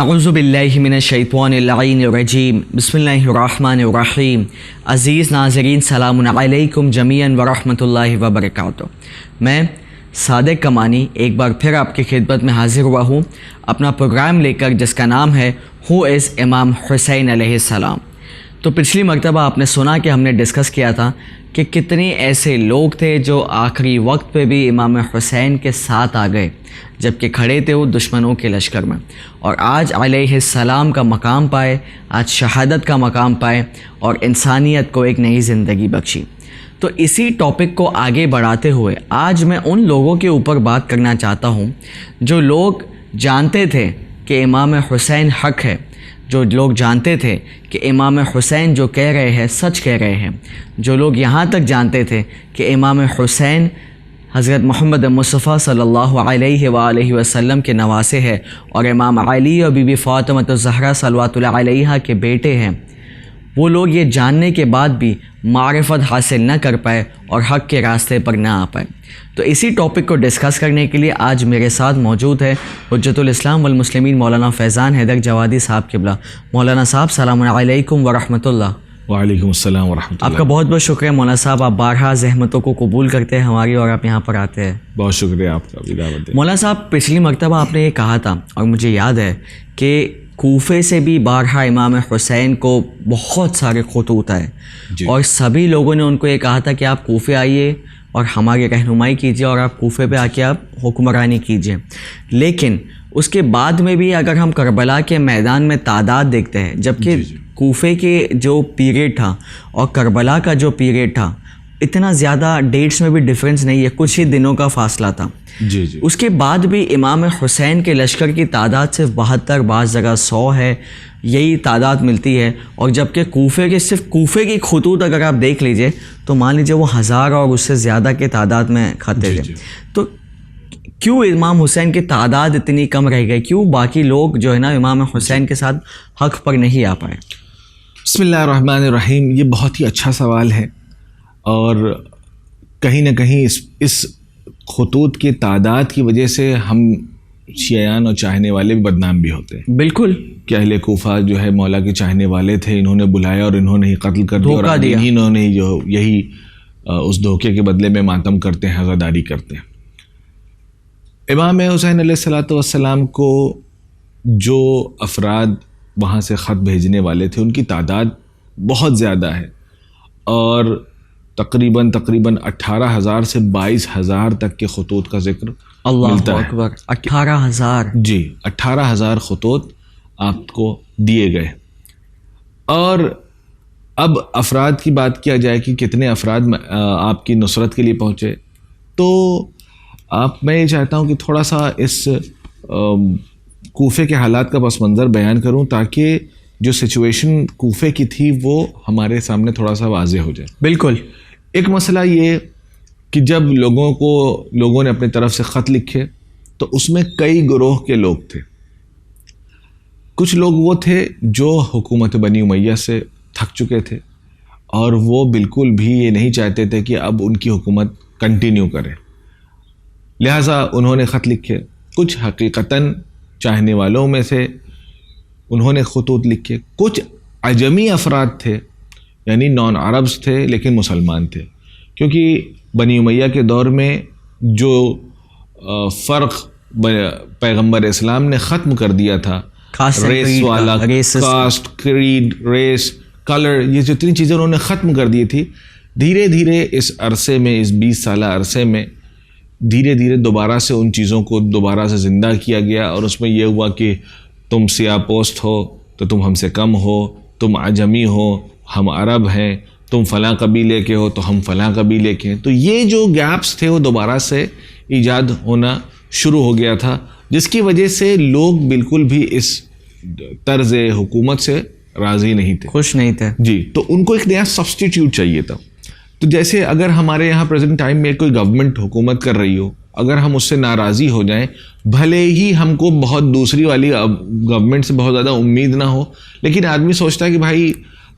اعوذ باللہ من الشیطان اللعین الرجیم بسم اللہ الرحمن الرحیم. عزیز ناظرین سلام علیکم جمیعاً ورحمۃ اللہ وبرکاتہ. میں صادق کمانی ایک بار پھر آپ کی خدمت میں حاضر ہوا ہوں اپنا پروگرام لے کر جس کا نام ہے ہو از امام حسین علیہ السلام. تو پچھلی مرتبہ آپ نے سنا کہ ہم نے ڈسکس کیا تھا کہ کتنے ایسے لوگ تھے جو آخری وقت پہ بھی امام حسین کے ساتھ آ گئے جبکہ کھڑے تھے وہ دشمنوں کے لشکر میں، اور آج علیہ السلام کا مقام پائے، آج شہادت کا مقام پائے اور انسانیت کو ایک نئی زندگی بخشی. تو اسی ٹاپک کو آگے بڑھاتے ہوئے آج میں ان لوگوں کے اوپر بات کرنا چاہتا ہوں جو لوگ جانتے تھے کہ امام حسین حق ہے، جو لوگ جانتے تھے کہ امام حسین جو کہہ رہے ہیں سچ کہہ رہے ہیں، جو لوگ یہاں تک جانتے تھے کہ امام حسین حضرت محمد مصطفیٰ صلی اللہ علیہ وآلہ وسلم کے نواسے ہیں اور امام علی اور بی بی فاطمہ الزہرا صلوات اللہ علیہا کے بیٹے ہیں. وہ لوگ یہ جاننے کے بعد بھی معرفت حاصل نہ کر پائے اور حق کے راستے پر نہ آ پائے. تو اسی ٹاپک کو ڈسکس کرنے کے لیے آج میرے ساتھ موجود ہے حجت الاسلام والمسلمین مولانا فیضان حیدر جوادی صاحب قبلہ. مولانا صاحب سلام علیکم ورحمۃ اللہ. وعلیکم السلام ورحمۃ اللہ. آپ کا بہت بہت شکریہ مولانا صاحب، آپ بارہا زحمتوں کو قبول کرتے ہیں ہماری اور آپ یہاں پر آتے ہیں. بہت شکریہ آپ کا بھی دعوت دے. مولانا صاحب پچھلی مرتبہ آپ نے یہ کہا تھا اور مجھے یاد ہے کہ کوفے سے بھی بارہا امام حسین کو بہت سارے خطوط آئے اور سبھی لوگوں نے ان کو یہ کہا تھا کہ آپ کوفے آئیے اور ہماری رہنمائی کیجیے اور آپ کوفے پہ آ کے آپ حکمرانی کیجیے. لیکن اس کے بعد میں بھی اگر ہم کربلا کے میدان میں تعداد دیکھتے ہیں، جبکہ کوفے کے جو پیریڈ تھا اور کربلا کا جو پیریڈ تھا اتنا زیادہ ڈیٹس میں بھی ڈفرینس نہیں ہے، کچھ ہی دنوں کا فاصلہ تھا. اس کے بعد بھی امام حسین کے لشکر کی تعداد صرف 72، بعض جگہ 100 ہے، یہی تعداد ملتی ہے. اور جبکہ کوفے کے صرف کوفے کی خطوط اگر آپ دیکھ لیجئے تو مان لیجئے وہ 1000 اور اس سے زیادہ کے تعداد میں کھاتے تھے. تو کیوں امام حسین کی تعداد اتنی کم رہ گئی؟ کیوں باقی لوگ جو ہے نا امام حسین کے ساتھ حق پر نہیں آ پائے؟ بسم اللہ الرحمن الرحیم. یہ بہت ہی اچھا سوال ہے اور کہیں نہ کہیں اس خطوط کی تعداد کی وجہ سے ہم شیعیان اور چاہنے والے بھی بدنام بھی ہوتے ہیں. بالکل کہ اہل کوفہ جو ہے مولا کے چاہنے والے تھے، انہوں نے بلایا اور انہوں نے ہی قتل کر دیا اور انہوں نے جو یہی اس دھوکے کے بدلے میں ماتم کرتے ہیں، عزاداری کرتے ہیں. امام حسین علیہ الصلوۃ والسلام کو جو افراد وہاں سے خط بھیجنے والے تھے ان کی تعداد بہت زیادہ ہے اور تقریباً 18,000 سے 22,000 تک کے خطوط کا ذکر ملتا ہے. اکبر 18,000. جی 18,000 خطوط آپ کو دیے گئے. اور اب افراد کی بات کیا جائے کہ کتنے افراد آپ کی نصرت کے لیے پہنچے، تو میں یہ چاہتا ہوں کہ تھوڑا سا اس کوفے کے حالات کا پس منظر بیان کروں تاکہ جو سچویشن کوفے کی تھی وہ ہمارے سامنے تھوڑا سا واضح ہو جائے. بالکل. ایک مسئلہ یہ کہ جب لوگوں نے اپنی طرف سے خط لکھے تو اس میں کئی گروہ کے لوگ تھے. کچھ لوگ وہ تھے جو حکومت بنی امیہ سے تھک چکے تھے اور وہ بالکل بھی یہ نہیں چاہتے تھے کہ اب ان کی حکومت کنٹینیو کرے، لہٰذا انہوں نے خط لکھے. کچھ حقیقتاً چاہنے والوں میں سے انہوں نے خطوط لکھے. کچھ عجمی افراد تھے، یعنی نان عربز تھے لیکن مسلمان تھے، کیونکہ بنی امیہ کے دور میں جو فرق پیغمبر اسلام نے ختم کر دیا تھا، ریس والا، کاسٹ، کریڈ، ریس، کلر، یہ جتنی چیزیں انہوں نے ختم کر دی تھی، دھیرے دھیرے اس عرصے میں، اس 20 سالہ عرصے میں دھیرے دھیرے دوبارہ سے ان چیزوں کو دوبارہ سے زندہ کیا گیا. اور اس میں یہ ہوا کہ تم سیاہ پوست ہو تو تم ہم سے کم ہو، تم عجمی ہو ہم عرب ہیں، تم فلاں قبیلے کے ہو تو ہم فلاں قبیلے کے ہیں. تو یہ جو گیپس تھے وہ دوبارہ سے ایجاد ہونا شروع ہو گیا تھا، جس کی وجہ سے لوگ بالکل بھی اس طرز حکومت سے راضی نہیں تھے، خوش نہیں تھے. جی. تو ان کو ایک نیا سبسٹیٹیوٹ چاہیے تھا. تو جیسے اگر ہمارے یہاں پریزنٹ ٹائم میں کوئی گورنمنٹ حکومت کر رہی ہو، اگر ہم اس سے ناراضی ہو جائیں، بھلے ہی ہم کو بہت دوسری والی گورنمنٹ سے بہت زیادہ امید نہ ہو، لیکن آدمی سوچتا ہے کہ بھائی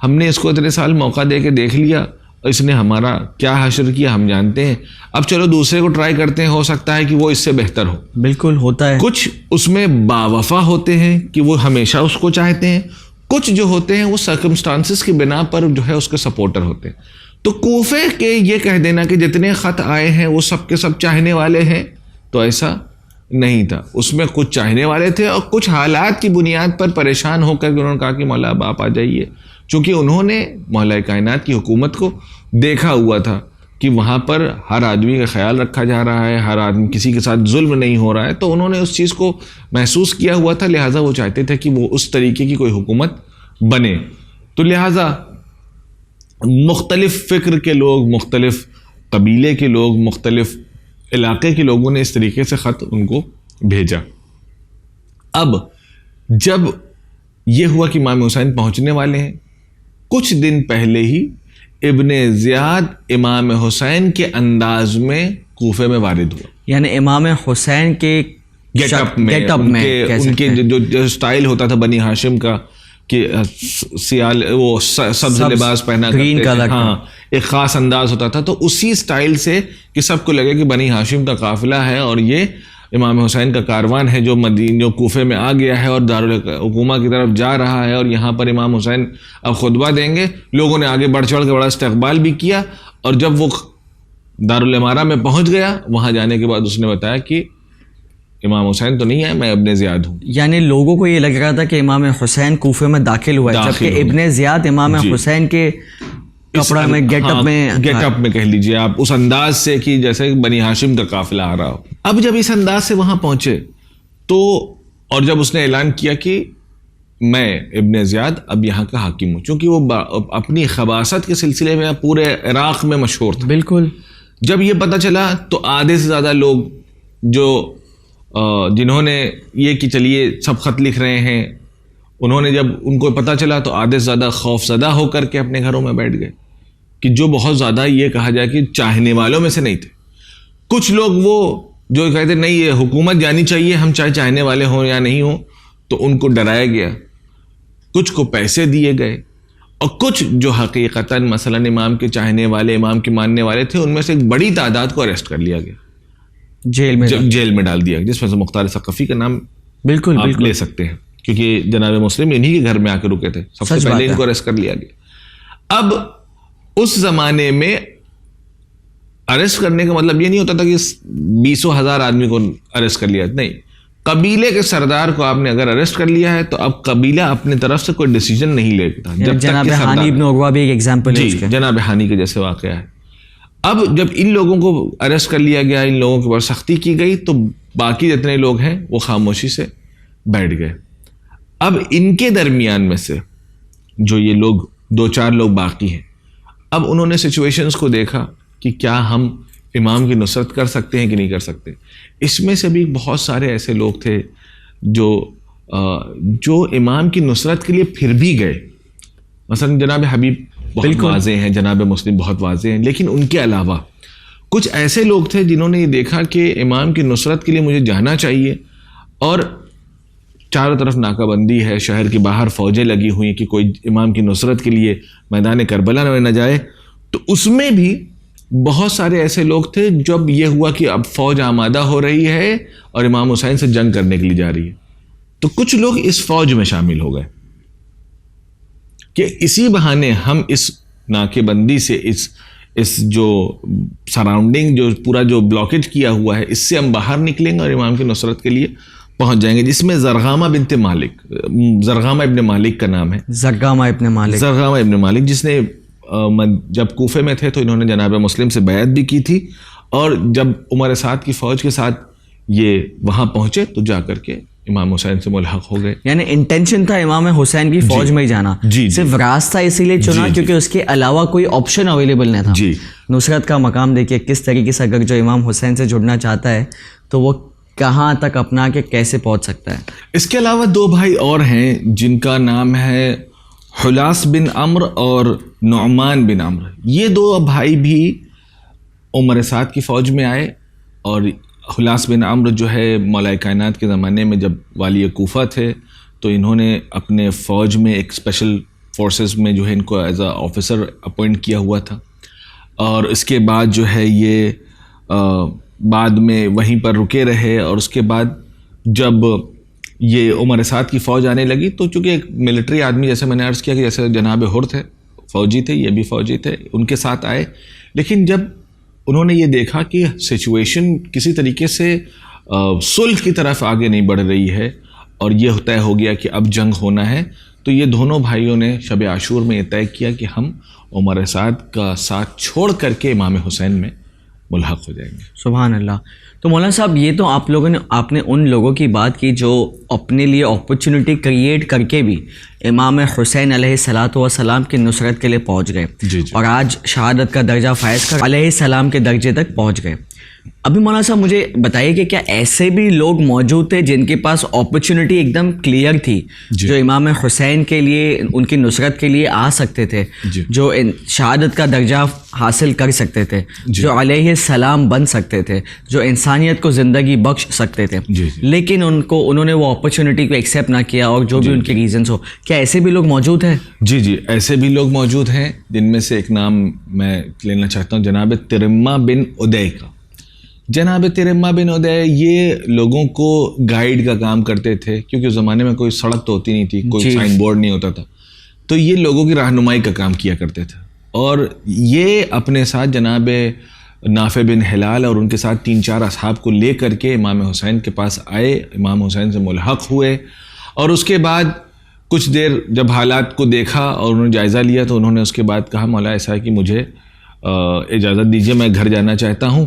ہم نے اس کو اتنے سال موقع دے کے دیکھ لیا، اس نے ہمارا کیا حشر کیا ہم جانتے ہیں. اب چلو دوسرے کو ٹرائی کرتے ہیں, ہو سکتا ہے کہ وہ اس سے بہتر ہو. بالکل ہوتا ہے. کچھ اس میں باوفا ہوتے ہیں کہ وہ ہمیشہ اس کو چاہتے ہیں, کچھ جو ہوتے ہیں وہ سرکمسٹانسز کی بنا پر جو ہے اس کے سپورٹر ہوتے ہیں. تو کوفے کے یہ کہہ دینا کہ جتنے خط آئے ہیں وہ سب کے سب چاہنے والے ہیں, تو ایسا نہیں تھا. اس میں کچھ چاہنے والے تھے اور کچھ حالات کی بنیاد پر پریشان ہو کر انہوں نے کہا کہ مولا اب آپ آ جائیے, چونکہ انہوں نے مولا کائنات کی حکومت کو دیکھا ہوا تھا کہ وہاں پر ہر آدمی کا خیال رکھا جا رہا ہے, ہر آدمی کسی کے ساتھ ظلم نہیں ہو رہا ہے. تو انہوں نے اس چیز کو محسوس کیا ہوا تھا, لہٰذا وہ چاہتے تھے کہ وہ اس طریقے کی کوئی حکومت بنے. تو لہٰذا مختلف فکر کے لوگ, مختلف قبیلے کے لوگ, مختلف علاقے کے لوگوں نے اس طریقے سے خط ان کو بھیجا. اب جب یہ ہوا کہ امام حسین پہنچنے والے ہیں, کچھ دن پہلے ہی ابن زیاد امام حسین کے انداز میں کوفے میں وارد ہوا. یعنی امام حسین کے گیٹ اپ میں ان کے جو سٹائل ہوتا تھا بنی ہاشم کا کہ سیال وہ سبز لباس پہنا کرتے تھے, ہاں ایک خاص انداز ہوتا تھا. تو اسی سٹائل سے کہ سب کو لگے کہ بنی ہاشم کا قافلہ ہے اور یہ امام حسین کا کاروان ہے جو کوفے میں آ گیا ہے اور دارالحکومہ کی طرف جا رہا ہے, اور یہاں پر امام حسین اب خطبہ دیں گے. لوگوں نے آگے بڑھ چڑھ کے بڑا استقبال بھی کیا, اور جب وہ دارالامارہ میں پہنچ گیا, وہاں جانے کے بعد اس نے بتایا کہ امام حسین تو نہیں ہے, میں ابن زیاد ہوں. یعنی لوگوں کو یہ لگ رہا تھا کہ امام حسین کوفے میں داخل ہوا ہے, جبکہ ابن زیاد امام حسین کے کپڑا میں گیٹ اپ میں کہہ لیجیے آپ, اس انداز سے کہ جیسے بنی ہاشم کا قافلہ آ رہا ہو. اب جب اس انداز سے وہاں پہنچے تو, اور جب اس نے اعلان کیا کہ میں ابن زیاد اب یہاں کا حاکم ہوں, چونکہ وہ اپنی خباثت کے سلسلے میں پورے عراق میں مشہور تھا. بالکل. جب یہ پتہ چلا تو آدھے سے زیادہ لوگ جو جنہوں نے یہ کہ چلیے سب خط لکھ رہے ہیں, انہوں نے جب ان کو پتہ چلا تو آدھے سے زیادہ خوف زدہ ہو کر کے اپنے گھروں میں بیٹھ گئے, کہ جو بہت زیادہ یہ کہا جائے کہ چاہنے والوں میں سے نہیں تھے. کچھ لوگ وہ جو کہتے نہیں یہ حکومت جانی چاہیے, ہم چاہے چاہنے والے ہوں یا نہیں ہوں, تو ان کو ڈرایا گیا, کچھ کو پیسے دیے گئے, اور کچھ جو حقیقتاً مثلاً امام کے چاہنے والے, امام کے ماننے والے تھے, ان میں سے ایک بڑی تعداد کو اریسٹ کر لیا گیا, جیل میں ڈال دیا, جس میں سے مختار ثقفی کا نام بالکل آپ لے سکتے ہیں, کیونکہ جناب مسلم انہی کے گھر میں آ کے رکے تھے, سب سے پہلے ان کو اریسٹ کر لیا گیا. اب اس زمانے میں اریسٹ کرنے کا مطلب یہ نہیں ہوتا تھا کہ 20,000 آدمی کو اریسٹ کر لیا, نہیں, قبیلے کے سردار کو آپ نے اگر اریسٹ کر لیا ہے تو اب قبیلہ اپنی طرف سے کوئی ڈیسیجن نہیں لیتا. جناب ہانی ابن عروہ بھی ایک ایگزامپل ہے, جناب ہانی کے جیسے واقعہ ہے. اب جب ان لوگوں کو اریسٹ کر لیا گیا, ان لوگوں کے اوپر سختی کی گئی, تو باقی جتنے لوگ ہیں وہ خاموشی سے بیٹھ گئے. اب ان کے درمیان میں سے جو یہ لوگ 2-4 لوگ باقی ہیں, اب انہوں نے سچویشنز کو دیکھا کہ کیا ہم امام کی نصرت کر سکتے ہیں کہ نہیں کر سکتے. اس میں سے بھی بہت سارے ایسے لوگ تھے جو امام کی نصرت کے لیے پھر بھی گئے. مثلا جناب حبیب بہت واضح ہیں, جناب مسلم بہت واضح ہیں, لیکن ان کے علاوہ کچھ ایسے لوگ تھے جنہوں نے یہ دیکھا کہ امام کی نصرت کے لیے مجھے جانا چاہیے, اور چاروں طرف ناکہ بندی ہے, شہر کے باہر فوجیں لگی ہوئی ہیں کہ کوئی امام کی نصرت کے لیے میدان کربلا میں نہ جائے. تو اس میں بھی بہت سارے ایسے لوگ تھے جب یہ ہوا کہ اب فوج آمادہ ہو رہی ہے اور امام حسین سے جنگ کرنے کے لیے جا رہی ہے, تو کچھ لوگ اس فوج میں شامل ہو گئے کہ اسی بہانے ہم اس ناکے بندی سے, اس جو سراؤنڈنگ جو پورا جو بلاکیج کیا ہوا ہے, اس سے ہم باہر نکلیں گے اور امام کی نصرت کے لیے پہنچ جائیں گے. جس میں زرغامہ ابن مالک کا نام ہے, زرغامہ ابن مالک, جس نے جب کوفے میں تھے تو انہوں نے جناب مسلم سے بیعت بھی کی تھی, اور جب عمر سعد کی فوج کے ساتھ یہ وہاں پہنچے تو جا کر کے امام حسین سے ملحق ہو گئے. یعنی انٹینشن تھا امام حسین کی فوج میں ہی جانا, صرف راستہ اسی لیے چنا کیونکہ اس کے علاوہ کوئی آپشن اویلیبل نہیں تھا. نصرت کا مقام دیکھیے کس طریقے سے, اگر جو امام حسین سے جڑنا چاہتا ہے تو وہ کہاں تک اپنا کے کیسے پہنچ سکتا ہے. اس کے علاوہ 2 بھائی اور ہیں جن کا نام ہے حلاس بن عمرو اور نعمان بن عمرو. یہ 2 بھائی بھی عمر سعد کی فوج میں آئے, اور حلاس بن عمرو جو ہے مولا کائنات کے زمانے میں جب والی کوفہ تھے تو انہوں نے اپنے فوج میں ایک اسپیشل فورسز میں جو ہے ان کو ایز اے آفیسر اپوائنٹ کیا ہوا تھا. اور اس کے بعد جو ہے یہ بعد میں وہیں پر رکے رہے، اور اس کے بعد جب یہ عمر سعد کی فوج آنے لگی تو چونکہ ایک ملٹری آدمی، جیسے میں نے عرض کیا کہ جیسے جناب حر تھے فوجی تھے، یہ بھی فوجی تھے، ان کے ساتھ آئے. لیکن جب انہوں نے یہ دیکھا کہ سچویشن کسی طریقے سے صلح کی طرف آگے نہیں بڑھ رہی ہے اور یہ طے ہو گیا کہ اب جنگ ہونا ہے، تو یہ دونوں بھائیوں نے شب عاشور میں یہ طے کیا کہ ہم عمر سعد کا ساتھ چھوڑ کر کے امام حسین میں ملحق ہو جائیں گے. سبحان اللہ. تو مولانا صاحب یہ تو آپ نے ان لوگوں کی بات کی جو اپنے لیے اپرچونٹی کریٹ کر کے بھی امام حسین علیہ الصلاۃ والسلام کی نصرت کے لیے پہنچ گئے، جی اور آج شہادت کا درجہ فائز کر علیہ السلام کے درجے تک پہنچ گئے. ابھی مولانا صاحب مجھے بتائیے کہ کیا ایسے بھی لوگ موجود تھے جن کے پاس اپرچونٹی ایک دم کلیئر تھی، جو امام حسین کے لیے ان کی نصرت کے لیے آ سکتے تھے، جو شہادت کا درجہ حاصل کر سکتے تھے، جو علیہ السلام بن سکتے تھے، جو انسانیت کو زندگی بخش سکتے تھے، لیکن انہوں نے وہ اپرچونٹی کو ایکسیپٹ نہ کیا، اور جو بھی ان کے ریزنس ہو، کیا ایسے بھی لوگ موجود ہیں؟ جی ایسے بھی لوگ موجود ہیں، جن میں سے ایک نام میں لینا چاہتا ہوں جناب ترمہ بن ادے کا. جناب ترمہ بن ادے یہ لوگوں کو گائیڈ کا کام کرتے تھے، کیونکہ اس زمانے میں کوئی سڑک تو ہوتی نہیں تھی، کوئی سائن بورڈ نہیں ہوتا تھا، تو یہ لوگوں کی رہنمائی کا کام کیا کرتے تھے. اور یہ اپنے ساتھ جناب نافع بن ہلال اور ان کے ساتھ 3-4 اصحاب کو لے کر کے امام حسین کے پاس آئے، امام حسین سے ملحق ہوئے، اور اس کے بعد کچھ دیر جب حالات کو دیکھا اور انہوں نے جائزہ لیا تو انہوں نے اس کے بعد کہا مولا ایسا ہے کہ مجھے اجازت دیجیے، میں گھر جانا چاہتا ہوں،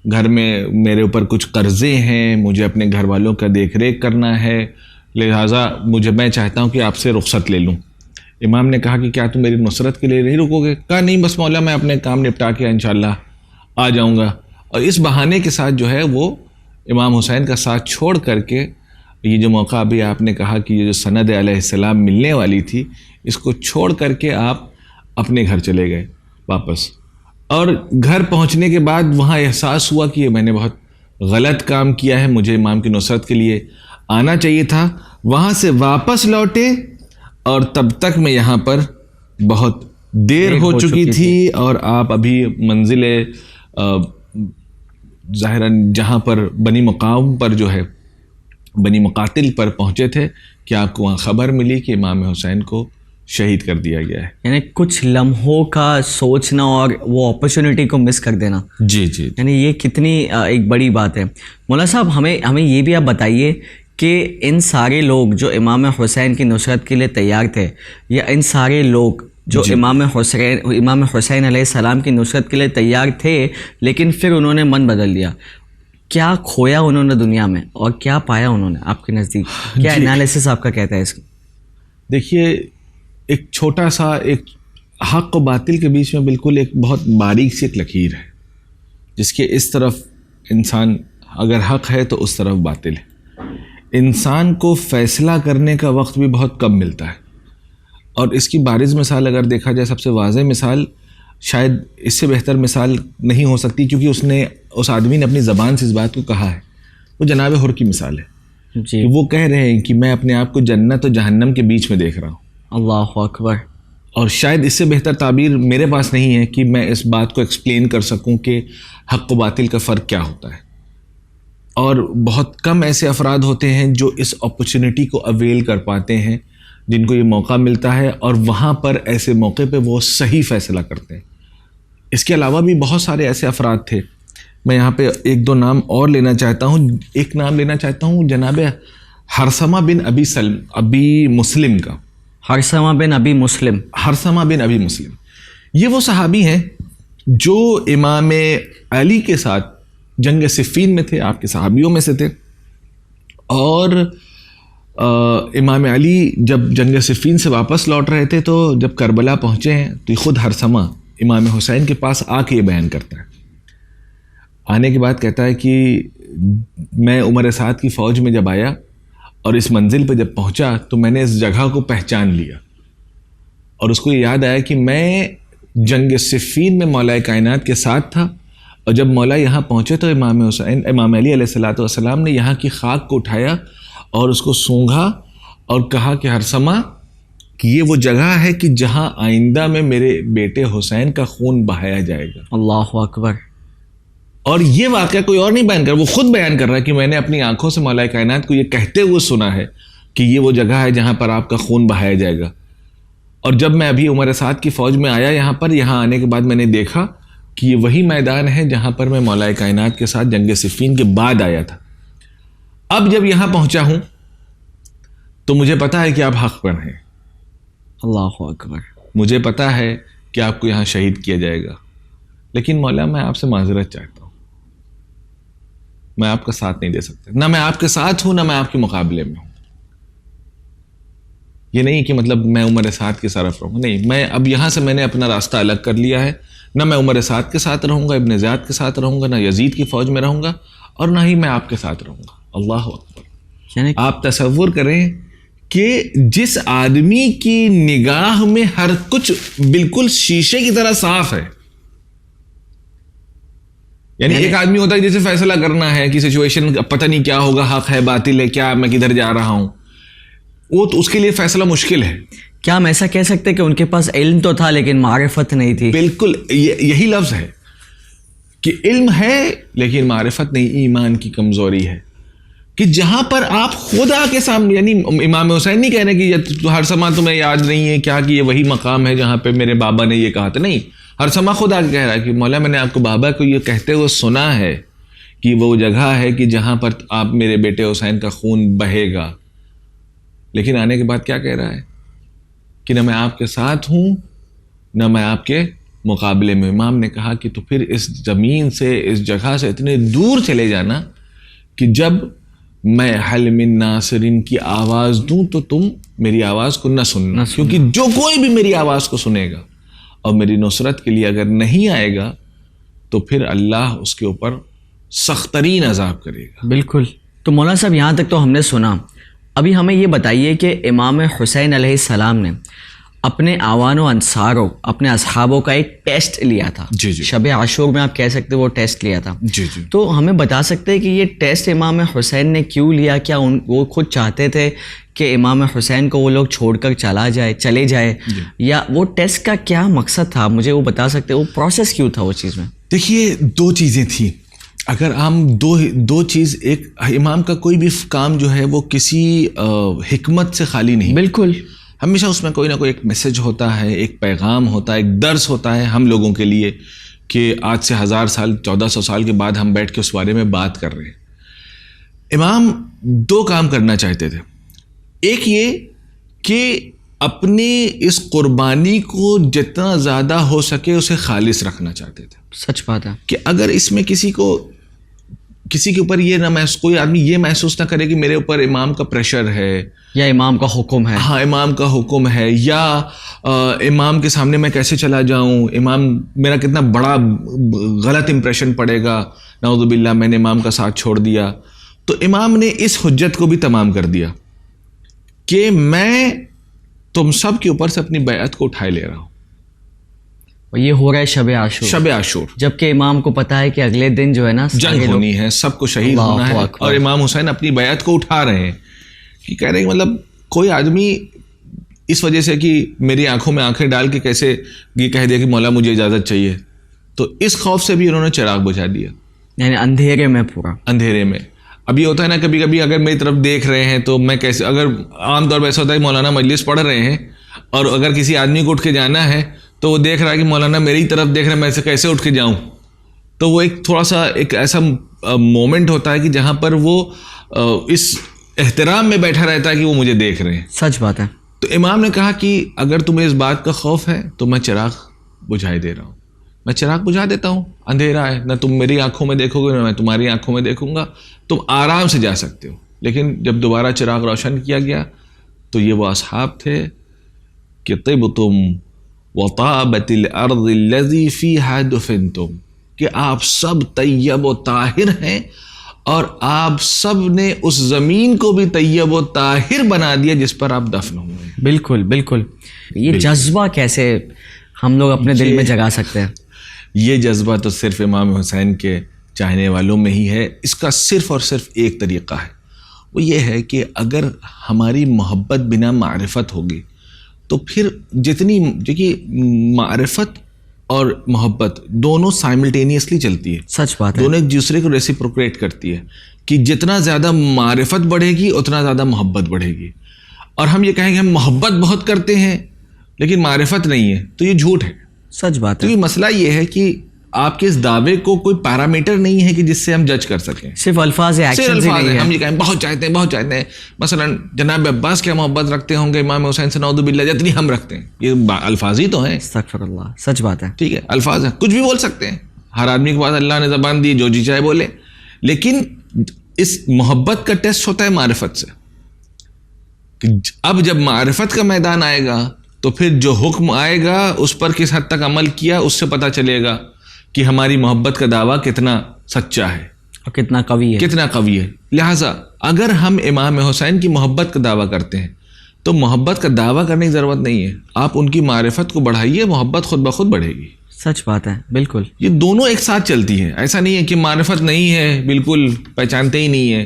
گھر میں میرے اوپر کچھ قرضے ہیں، مجھے اپنے گھر والوں کا دیکھ ریکھ کرنا ہے، لہٰذا میں چاہتا ہوں کہ آپ سے رخصت لے لوں. امام نے کہا کہ کیا تم میری نصرت کے لیے نہیں رکو گے؟ کہا نہیں، بس مولا میں اپنے کام نپٹا کے انشاءاللہ آ جاؤں گا. اور اس بہانے کے ساتھ جو ہے وہ امام حسین کا ساتھ چھوڑ کر کے یہ جو موقع ابھی آپ نے کہا کہ یہ جو سند علیہ السلام ملنے والی تھی، اس کو چھوڑ کر کے آپ اپنے گھر چلے گئے واپس. اور گھر پہنچنے کے بعد وہاں احساس ہوا کہ میں نے بہت غلط کام کیا ہے، مجھے امام کی نصرت کے لیے آنا چاہیے تھا. وہاں سے واپس لوٹے اور تب تک میں یہاں پر بہت دیر ہو چکی تھی، اور آپ ابھی منزل ظاہراً جہاں پر بنی مقام پر جو ہے بنی مقاتل پر پہنچے تھے کہ آپ کو وہاں خبر ملی کہ امام حسین کو شہید کر دیا گیا ہے. یعنی کچھ لمحوں کا سوچنا اور وہ اپرچونٹی کو مس کر دینا، جی یعنی یہ کتنی ایک بڑی بات ہے. مولانا صاحب ہمیں یہ بھی آپ بتائیے کہ ان سارے لوگ جو امام حسین کی نصرت کے لیے تیار تھے، یا ان سارے لوگ جو امام حسین علیہ السلام کی نصرت کے لیے تیار تھے لیکن پھر انہوں نے من بدل لیا، کیا کھویا انہوں نے دنیا میں اور کیا پایا انہوں نے آپ کے نزدیک؟ کیا انالیسس آپ کا کہتا ہے اس کو؟ دیکھیے، ایک چھوٹا سا ایک حق و باطل کے بیچ میں بالکل ایک بہت باریک سی ایک لکیر ہے، جس کے اس طرف انسان اگر حق ہے تو اس طرف باطل ہے. انسان کو فیصلہ کرنے کا وقت بھی بہت کم ملتا ہے، اور اس کی بارز مثال اگر دیکھا جائے، سب سے واضح مثال شاید اس سے بہتر مثال نہیں ہو سکتی، کیونکہ اس آدمی نے اپنی زبان سے اس بات کو کہا ہے، وہ جناب حر کی مثال ہے. کہ وہ کہہ رہے ہیں کہ میں اپنے آپ کو جنت و جہنم کے بیچ میں دیکھ رہا ہوں. اللہ اکبر. اور شاید اس سے بہتر تعبیر میرے پاس نہیں ہے کہ میں اس بات کو ایکسپلین کر سکوں کہ حق و باطل کا فرق کیا ہوتا ہے. اور بہت کم ایسے افراد ہوتے ہیں جو اس اپرچونٹی کو اویل کر پاتے ہیں، جن کو یہ موقع ملتا ہے، اور وہاں پر ایسے موقع پہ وہ صحیح فیصلہ کرتے ہیں. اس کے علاوہ بھی بہت سارے ایسے افراد تھے، میں یہاں پہ 1-2 نام اور لینا چاہتا ہوں. ایک نام لینا چاہتا ہوں جناب حرثمہ بن ابی مسلم کا. حرثمہ بن ابی مسلم یہ وہ صحابی ہیں جو امام علی کے ساتھ جنگ صفین میں تھے، آپ کے صحابیوں میں سے تھے. اور امام علی جب جنگ صفین سے واپس لوٹ رہے تھے تو جب کربلا پہنچے ہیں تو خود حرثمہ امام حسین کے پاس آ کے یہ بیان کرتا ہے. آنے کے بعد کہتا ہے کہ میں عمر سعد کی فوج میں جب آیا اور اس منزل پہ جب پہنچا تو میں نے اس جگہ کو پہچان لیا، اور اس کو یاد آیا کہ میں جنگ صفین میں مولا کائنات کے ساتھ تھا، اور جب مولا یہاں پہنچے تو امام علی علیہ السلام نے یہاں کی خاک کو اٹھایا اور اس کو سونگھا اور کہا کہ حرثمہ کہ یہ وہ جگہ ہے کہ جہاں آئندہ میں میرے بیٹے حسین کا خون بہایا جائے گا. اللہ اکبر. اور یہ واقعہ کوئی اور نہیں بیان کر رہا, وہ خود بیان کر رہا ہے کہ میں نے اپنی آنکھوں سے مولا کائنات کو یہ کہتے ہوئے سنا ہے کہ یہ وہ جگہ ہے جہاں پر آپ کا خون بہایا جائے گا. اور جب میں ابھی عمر سعد کی فوج میں آیا یہاں آنے کے بعد میں نے دیکھا کہ یہ وہی میدان ہے جہاں پر میں مولا کائنات کے ساتھ جنگ صفین کے بعد آیا تھا. اب جب یہاں پہنچا ہوں تو مجھے پتا ہے کہ آپ حق پر ہیں. اللہ اکبر. مجھے پتا ہے کہ آپ کو یہاں شہید کیا جائے گا, لیکن مولا میں آپ سے معذرت چاہتا ہوں, میں آپ کا ساتھ نہیں دے سکتا. نہ میں آپ کے ساتھ ہوں, نہ میں آپ کے مقابلے میں ہوں. یہ نہیں کہ مطلب میں عمر سعد کے طرف رہوں گا, نہیں, میں اب یہاں سے میں نے اپنا راستہ الگ کر لیا ہے. نہ میں عمر سعد کے ساتھ رہوں گا, ابن زیاد کے ساتھ رہوں گا, نہ یزید کی فوج میں رہوں گا, اور نہ ہی میں آپ کے ساتھ رہوں گا. اللہ اکبر. یعنی آپ تصور کریں کہ جس آدمی کی نگاہ میں ہر کچھ بالکل شیشے کی طرح صاف ہے, یعنی ایک آدمی ہوتا ہے جسے فیصلہ کرنا ہے کہ سچویشن پتہ نہیں کیا ہوگا, حق ہے باطل ہے, کیا میں کدھر جا رہا ہوں, وہ تو اس کے لیے فیصلہ مشکل ہے. کیا ہم ایسا کہہ سکتے کہ ان کے پاس علم تو تھا لیکن معرفت نہیں تھی؟ بالکل یہی لفظ ہے کہ علم ہے لیکن معرفت نہیں, ایمان کی کمزوری ہے. کہ جہاں پر آپ خدا کے سامنے, یعنی امام حسین نہیں کہہ رہے کہ ہر سما تمہیں یاد نہیں ہے کیا کہ یہ وہی مقام ہے جہاں پہ میرے بابا نے یہ کہا تھا, نہیں, ہر سما خدا کہہ رہا ہے کہ مولا میں نے آپ کو بابا کو یہ کہتے ہوئے سنا ہے کہ وہ جگہ ہے کہ جہاں پر آپ میرے بیٹے حسین کا خون بہے گا. لیکن آنے کے بعد کیا کہہ رہا ہے کہ نہ میں آپ کے ساتھ ہوں نہ میں آپ کے مقابلے میں. امام نے کہا کہ تو پھر اس زمین سے, اس جگہ سے اتنے دور چلے جانا کہ جب میں حل من ناصرین کی آواز دوں تو تم میری آواز کو نہ سننا, کیونکہ جو کوئی بھی میری آواز کو سنے گا اور میری نصرت کے لیے اگر نہیں آئے گا تو پھر اللہ اس کے اوپر سخت ترین عذاب کرے گا. بالکل. تو مولانا صاحب یہاں تک تو ہم نے سنا, ابھی ہمیں یہ بتائیے کہ امام حسین علیہ السلام نے اپنے اعوان و انصاروں, اپنے اصحابوں کا ایک ٹیسٹ لیا تھا. جی جی. شب عاشور میں آپ کہہ سکتے وہ ٹیسٹ لیا تھا. جی جی. تو ہمیں بتا سکتے ہیں کہ یہ ٹیسٹ امام حسین نے کیوں لیا؟ کیا وہ خود چاہتے تھے کہ امام حسین کو وہ لوگ چھوڑ کر چلے جائے, یا وہ ٹیسٹ کا کیا مقصد تھا؟ مجھے وہ بتا سکتے, وہ پروسیس کیوں تھا وہ چیز میں؟ دیکھیے, دو چیزیں تھیں. اگر ہم دو چیز, ایک امام کا کوئی بھی کام جو ہے وہ کسی حکمت سے خالی نہیں. بالکل. ہمیشہ اس میں کوئی نہ کوئی ایک میسج ہوتا ہے, ایک پیغام ہوتا ہے, ایک درس ہوتا ہے ہم لوگوں کے لیے کہ آج سے 1000 سال 1400 سال کے بعد ہم بیٹھ کے اس بارے میں بات کر رہے ہیں. امام دو کام کرنا چاہتے تھے. ایک یہ کہ اپنی اس قربانی کو جتنا زیادہ ہو سکے اسے خالص رکھنا چاہتے تھے. سچ بات ہے کہ اگر اس میں کسی کے اوپر یہ نہ کوئی آدمی یہ محسوس نہ کرے کہ میرے اوپر امام کا پریشر ہے یا امام کا حکم ہے. ہاں, امام کا حکم ہے, یا امام کے سامنے میں کیسے چلا جاؤں, امام میرا کتنا بڑا غلط امپریشن پڑے گا, نعوذ باللہ میں نے امام کا ساتھ چھوڑ دیا. تو امام نے اس حجت کو بھی تمام کر دیا کہ میں تم سب کے اوپر سے اپنی بیعت کو اٹھائے لے رہا ہوں. یہ ہو رہا ہے شب عاشور, جبکہ امام کو پتا ہے کہ اگلے دن جو ہے نا جنگ ہونی ہے, سب کو شہید ہونا ہے, اور امام حسین اپنی بیعت کو اٹھا رہے ہیں. کہ کہہ رہے ہیں مطلب کوئی آدمی اس وجہ سے کہ میری آنکھوں میں آنکھیں ڈال کے کیسے یہ کہہ دیا کہ مولا مجھے اجازت چاہیے, تو اس خوف سے بھی انہوں نے چراغ بجھا دیا, یعنی اندھیرے میں, پورا اندھیرے میں. اب یہ ہوتا ہے نا کبھی کبھی اگر میری طرف دیکھ رہے ہیں تو میں کیسے, اگر عام طور پہ ایسا ہوتا ہے مولانا مجلس پڑھ رہے ہیں اور اگر کسی آدمی کو اٹھ کے جانا ہے تو وہ دیکھ رہا ہے کہ مولانا میری طرف دیکھ رہے ہیں, میں سے کیسے اٹھ کے جاؤں, تو وہ ایک تھوڑا سا ایک ایسا مومنٹ ہوتا ہے کہ جہاں پر وہ اس احترام میں بیٹھا رہتا ہے کہ وہ مجھے دیکھ رہے ہیں. سچ بات ہے. تو امام نے کہا کہ اگر تمہیں اس بات کا خوف ہے تو میں چراغ بجھائے دے رہا ہوں, میں چراغ بجھا دیتا ہوں. اندھیرا ہے, نہ تم میری آنکھوں میں دیکھو گے نہ میں تمہاری آنکھوں میں دیکھوں گا, تم آرام سے جا سکتے ہو. لیکن جب دوبارہ چراغ روشن کیا گیا تو یہ وہ اصحاب تھے کہ طبتم وطابت الارض الذی فیہا دفنتم, کہ آپ سب طیب و طاہر ہیں اور آپ سب نے اس زمین کو بھی طیب و طاہر بنا دیا جس پر آپ دفن ہوئے. بالکل بالکل. یہ جذبہ کیسے ہم لوگ اپنے دل میں جگا سکتے ہیں؟ یہ جذبہ تو صرف امام حسین کے چاہنے والوں میں ہی ہے. اس کا صرف اور صرف ایک طریقہ ہے, وہ یہ ہے کہ اگر ہماری محبت بنا معرفت ہوگی تو پھر جتنی دیکھیے معرفت اور محبت دونوں سائملٹینیسلی چلتی ہے, سچ بات ہے, دونوں ایک دوسرے کو ریسیپروکیٹ کرتی ہے کہ جتنا زیادہ معرفت بڑھے گی اتنا زیادہ محبت بڑھے گی. اور ہم یہ کہیں گے ہم محبت بہت کرتے ہیں لیکن معرفت نہیں ہے, تو یہ جھوٹ ہے. سچ بات ہے. کیونکہ مسئلہ یہ ہے کہ آپ کے اس دعوے کو کوئی پیرامیٹر نہیں ہے کہ جس سے ہم جج کر سکیں. صرف الفاظ ہیں, صرف ایکشنز ہی الفاظ نہیں ہیں, ہیں. ہم یہ کہیں بہت چاہتے ہیں بہت چاہتے ہیں. مثلا جناب عباس کیا محبت رکھتے ہوں گے امام حسین سے نعوذ باللہ جتنی ہم رکھتے ہیں. یہ الفاظ ہی تو ہیں. استغفر اللہ, سچ بات ہے. ٹھیک ہے, الفاظ ہیں, کچھ بھی بول سکتے ہیں. ہر آدمی کے پاس اللہ نے زبان دی, جو جی چاہے بولے. لیکن اس محبت کا ٹیسٹ ہوتا ہے معرفت سے. اب جب معرفت کا میدان آئے گا تو پھر جو حکم آئے گا اس پر کس حد تک عمل کیا اس سے پتہ چلے گا کہ ہماری محبت کا دعویٰ کتنا سچا ہے اور کتنا قوی ہے, کتنا قوی ہے. لہٰذا اگر ہم امام حسین کی محبت کا دعویٰ کرتے ہیں تو محبت کا دعویٰ کرنے کی ضرورت نہیں ہے, آپ ان کی معرفت کو بڑھائیے, محبت خود بخود بڑھے گی. سچ بات ہے, بالکل. یہ دونوں ایک ساتھ چلتی ہے. ایسا نہیں ہے کہ معرفت نہیں ہے, بالکل پہچانتے ہی نہیں ہے.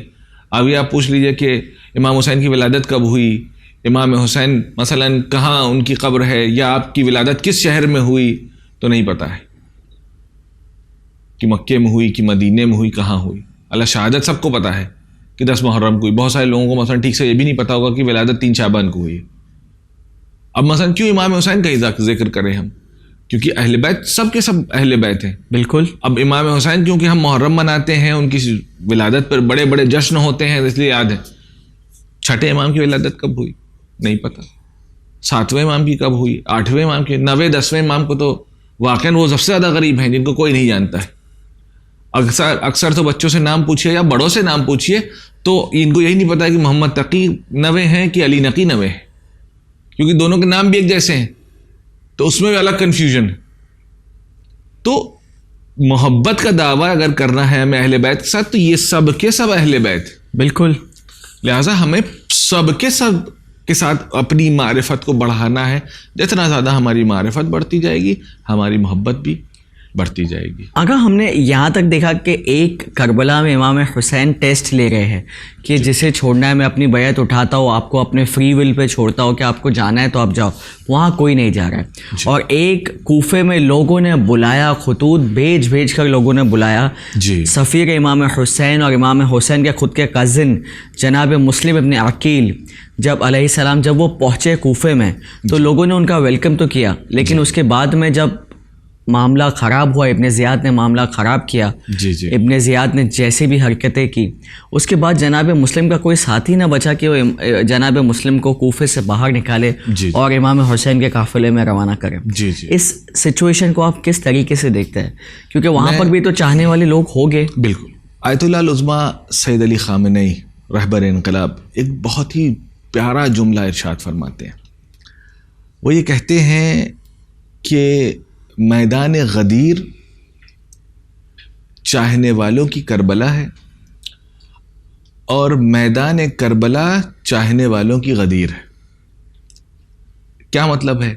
ابھی آپ پوچھ لیجئے کہ امام حسین کی ولادت کب ہوئی, امام حسین مثلا کہاں ان کی قبر ہے, یا آپ کی ولادت کس شہر میں ہوئی, تو نہیں پتہ ہے کہ مکے میں ہوئی کہ مدینے میں ہوئی, کہاں ہوئی. اللہ شہادت سب کو پتہ ہے کہ 10 محرم کو ہوئی. بہت سارے لوگوں کو مثلا ٹھیک سے یہ بھی نہیں پتہ ہوگا کہ ولادت 3 شعبان کو ہوئی. اب مثلا کیوں امام حسین کا ہی ذکر کریں ہم, کیونکہ اہل بیت سب کے سب اہل بیت ہیں. بالکل. اب امام حسین کیونکہ ہم محرم مناتے ہیں, ان کی ولادت پر بڑے بڑے جشن ہوتے ہیں, اس لیے یاد ہے. چھٹے امام کی ولادت کب ہوئی نہیں پتہ, 7ویں امام کی کب ہوئی, 8ویں امام کی, 9ویں 10ویں امام کو تو واقعاً وہ سب سے زیادہ غریب ہیں جن کو کوئی نہیں جانتا ہے. اکثر تو بچوں سے نام پوچھیے یا بڑوں سے نام پوچھیے تو ان کو یہی نہیں پتا کہ محمد تقی 9ویں ہیں کہ علی نقی 9ویں ہیں, کیونکہ دونوں کے نام بھی ایک جیسے ہیں, تو اس میں بھی الگ کنفیوژن. تو محبت کا دعویٰ اگر کرنا ہے ہمیں اہل بیت کے ساتھ تو یہ سب کے سب اہل بیت. بالکل. لہٰذا ہمیں سب کے سب کے ساتھ اپنی معرفت کو بڑھانا ہے. جتنا زیادہ ہماری معرفت بڑھتی جائے گی ہماری محبت بھی بڑھتی جائے گی. اگر ہم نے یہاں تک دیکھا کہ ایک کربلا میں امام حسین ٹیسٹ لے رہے ہیں کہ جسے چھوڑنا ہے میں اپنی بیعت اٹھاتا ہوں, آپ کو اپنے فری ول پہ چھوڑتا ہوں کہ آپ کو جانا ہے تو آپ جاؤ, وہاں کوئی نہیں جا رہا ہے. اور ایک کوفے میں لوگوں نے بلایا, خطوط بھیج کر لوگوں نے بلایا, سفیر امام حسین اور امام حسین کے خود کے کزن جناب مسلم ابن عقیل جب علیہ السلام جب وہ پہنچے کوفے میں تو لوگوں نے ان کا ویلکم تو کیا, لیکن اس کے بعد میں جب معاملہ خراب ہوا, ابن زیاد نے معاملہ خراب کیا, ابن زیاد نے جیسے بھی حرکتیں کی, اس کے بعد جناب مسلم کا کوئی ساتھی نہ بچا کہ وہ جناب مسلم کو کوفے سے باہر نکالے اور امام حسین کے قافلے میں روانہ کرے. اس سچویشن کو آپ کس طریقے سے دیکھتے ہیں, کیونکہ وہاں پر بھی تو چاہنے والے لوگ ہو گے. بالکل. آیت اللہ العظمیٰ سید علی خامنئی رہبر انقلاب ایک بہت ہی پیارا جملہ ارشاد فرماتے ہیں. وہ یہ کہتے ہیں کہ میدان غدیر چاہنے والوں کی کربلا ہے اور میدان کربلا چاہنے والوں کی غدیر ہے. کیا مطلب ہے؟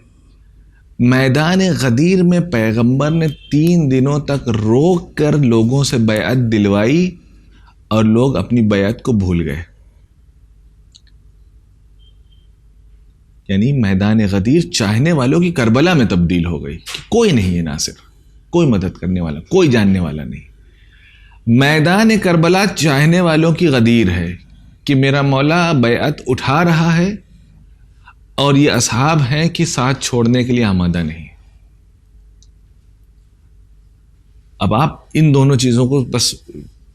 میدان غدیر میں پیغمبر نے 3 دنوں تک روک کر لوگوں سے بیعت دلوائی اور لوگ اپنی بیعت کو بھول گئے. یعنی میدان غدیر چاہنے والوں کی کربلا میں تبدیل ہو گئی کہ کوئی نہیں ہے ناصر, کوئی مدد کرنے والا, کوئی جاننے والا نہیں. میدان کربلا چاہنے والوں کی غدیر ہے کہ میرا مولا بیعت اٹھا رہا ہے اور یہ اصحاب ہیں کہ ساتھ چھوڑنے کے لیے آمادہ نہیں. اب آپ ان دونوں چیزوں کو بس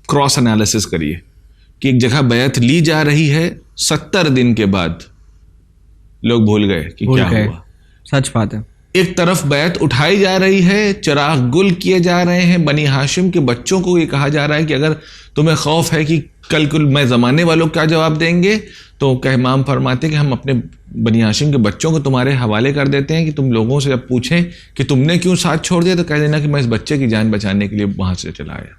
کراس انالیسس کریے کہ ایک جگہ بیعت لی جا رہی ہے, 70 دن کے بعد لوگ بھول گئے کہ کیا ہوا. سچ بات ہے. ایک طرف بیعت اٹھائی جا رہی ہے, چراغ گل کیے جا رہے ہیں, بنی ہاشم کے بچوں کو یہ کہا جا رہا ہے کہ اگر تمہیں خوف ہے کہ کل میں زمانے والوں کیا جواب دیں گے تو کہ امام فرماتے کہ ہم اپنے بنی ہاشم کے بچوں کو تمہارے حوالے کر دیتے ہیں کہ تم لوگوں سے جب پوچھیں کہ تم نے کیوں ساتھ چھوڑ دیا تو کہہ دینا کہ میں اس بچے کی جان بچانے کے لیے وہاں سے چلا آیا.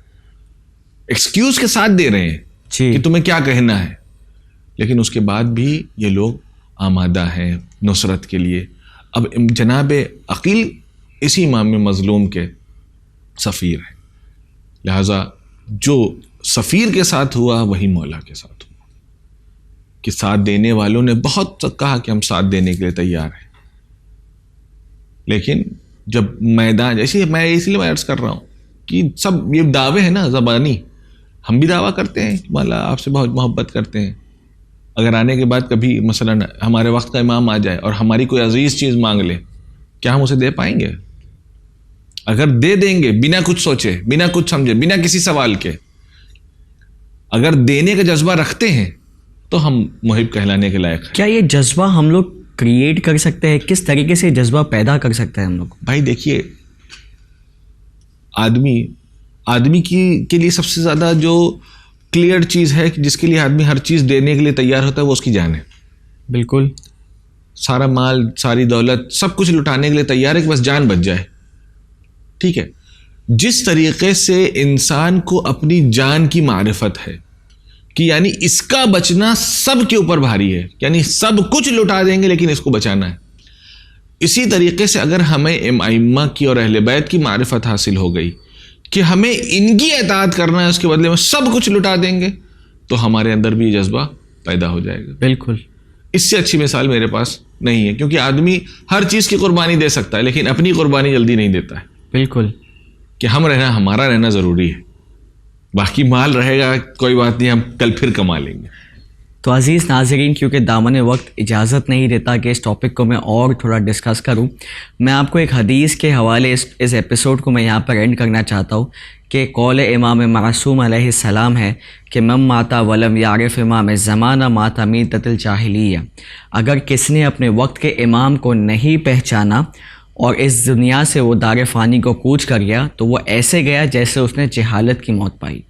ایکسکیوز کے ساتھ دے رہے ہیں کہ تمہیں کیا کہنا ہے, لیکن اس کے بعد بھی یہ لوگ آمادہ ہیں نصرت کے لیے. اب جناب عقیل اسی امام مظلوم کے سفیر ہیں, لہذا جو سفیر کے ساتھ ہوا وہی مولا کے ساتھ ہوا کہ ساتھ دینے والوں نے بہت کہا کہ ہم ساتھ دینے کے لیے تیار ہیں, لیکن جب میدان جیسے میں اس لیے میں عرض کر رہا ہوں کہ سب یہ دعوے ہیں نا زبانی, ہم بھی دعویٰ کرتے ہیں کہ مولا آپ سے بہت محبت کرتے ہیں, اگر آنے کے بعد کبھی مثلاً ہمارے وقت کا امام آ جائے اور ہماری کوئی عزیز چیز مانگ لے, کیا ہم اسے دے پائیں گے؟ اگر دے دیں گے بنا کچھ سوچے, بنا کچھ سمجھے, بنا کسی سوال کے, اگر دینے کا جذبہ رکھتے ہیں تو ہم محب کہلانے کے لائق ہیں. کیا یہ جذبہ ہم لوگ کریٹ کر سکتے ہیں؟ کس طریقے سے جذبہ پیدا کر سکتے ہیں ہم لوگ؟ بھائی دیکھیے, آدمی کے لیے سب سے زیادہ جو کلیئر چیز ہے کہ جس کے لیے آدمی ہر چیز دینے کے لیے تیار ہوتا ہے وہ اس کی جان ہے. بالکل, سارا مال, ساری دولت, سب کچھ لٹانے کے لیے تیار ہے کہ بس جان بچ جائے. ٹھیک ہے, جس طریقے سے انسان کو اپنی جان کی معرفت ہے کہ یعنی اس کا بچنا سب کے اوپر بھاری ہے, یعنی سب کچھ لٹا دیں گے لیکن اس کو بچانا ہے, اسی طریقے سے اگر ہمیں ائمہ کی اور اہل بیت کی معرفت حاصل ہو گئی کہ ہمیں ان کی اطاعت کرنا ہے, اس کے بدلے میں سب کچھ لٹا دیں گے, تو ہمارے اندر بھی یہ جذبہ پیدا ہو جائے گا. بالکل, اس سے اچھی مثال میرے پاس نہیں ہے, کیونکہ آدمی ہر چیز کی قربانی دے سکتا ہے لیکن اپنی قربانی جلدی نہیں دیتا ہے. بالکل, کہ ہمارا رہنا ضروری ہے, باقی مال رہے گا کوئی بات نہیں, ہم کل پھر کما لیں گے. تو عزیز ناظرین, کیونکہ دامن وقت اجازت نہیں دیتا کہ اس ٹاپک کو میں اور تھوڑا ڈسکس کروں, میں آپ کو ایک حدیث کے حوالے اس ایپیسوڈ کو میں یہاں پر اینڈ کرنا چاہتا ہوں کہ قول امام معصوم علیہ السلام ہے کہ من ماتا ولم یعرف امام زمانہ ماتا میتۃ الجاہلیہ. اگر کس نے اپنے وقت کے امام کو نہیں پہچانا اور اس دنیا سے وہ دار فانی کو کوچ کر گیا تو وہ ایسے گیا جیسے اس نے جہالت کی موت پائی.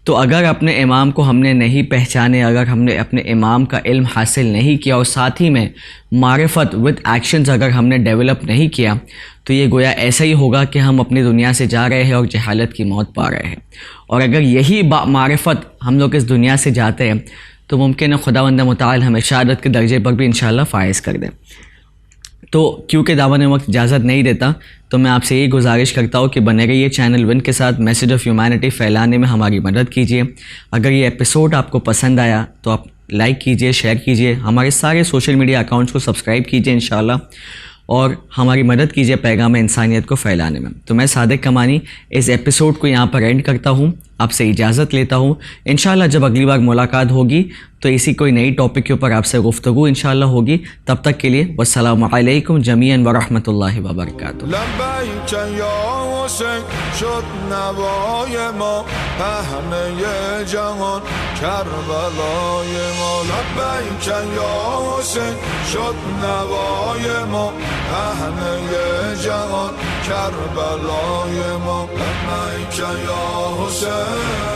تو اگر اپنے امام کو ہم نے نہیں پہچانے, اگر ہم نے اپنے امام کا علم حاصل نہیں کیا اور ساتھ ہی میں معرفت ود ایکشنز اگر ہم نے ڈیولپ نہیں کیا, تو یہ گویا ایسا ہی ہوگا کہ ہم اپنی دنیا سے جا رہے ہیں اور جہالت کی موت پا رہے ہیں. اور اگر یہی معرفت ہم لوگ اس دنیا سے جاتے ہیں تو ممکن ہے خداوند متعال ہمیں شہادت کے درجے پر بھی انشاءاللہ فائز کر دیں. تو کیونکہ دامن وقت اجازت نہیں دیتا تو میں آپ سے یہ گزارش کرتا ہوں کہ بنے رہیے چینل ون کے ساتھ, میسیج آف ہیومینٹی پھیلانے میں ہماری مدد کیجیے. اگر یہ ایپیسوڈ آپ کو پسند آیا تو آپ لائک کیجیے, شیئر کیجیے, ہمارے سارے سوشل میڈیا اکاؤنٹس کو سبسکرائب کیجیے انشاءاللہ, اور ہماری مدد کیجیے پیغام انسانیت کو پھیلانے میں. تو میں صادق کمانی اس ایپیسوڈ کو یہاں پر اینڈ کرتا ہوں, آپ سے اجازت لیتا ہوں. انشاءاللہ جب اگلی بار ملاقات ہوگی تو اسی کوئی نئی ٹاپک کے اوپر آپ سے گفتگو انشاءاللہ ہوگی. تب تک کے لیے والسلام علیکم جمیعا ورحمۃ اللہ وبرکاتہ. لبیک یا حسین شد نوای ما پهنه جهان کربلای ما. لبیک یا حسین شد نوای ما پهنه جهان کربلای ما. لبیک یا حسین